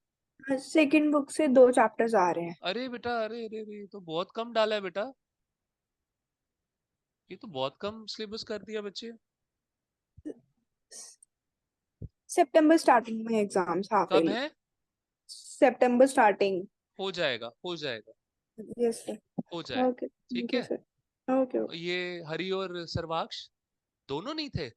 सेकंड बुक से 2 चैप्टर्स आ रहे हैं। अरे बेटा, अरे अरे अरे, ये तो बहुत कम डाला है बेटा, ये तो बहुत कम सिलेबस कर दिया बच्चे। सितंबर स्टार्टिंग में एग्जाम्स हाफ कब ईयरली। है? सितंबर स्टार्टिंग। हो जाएगा, हो जाएगा, यस सर। हो जाएगा। ओके, ठीक थैंक यू है, सर। Okay okay. ये हरि और सर्वाक्ष दोनों नहीं थे?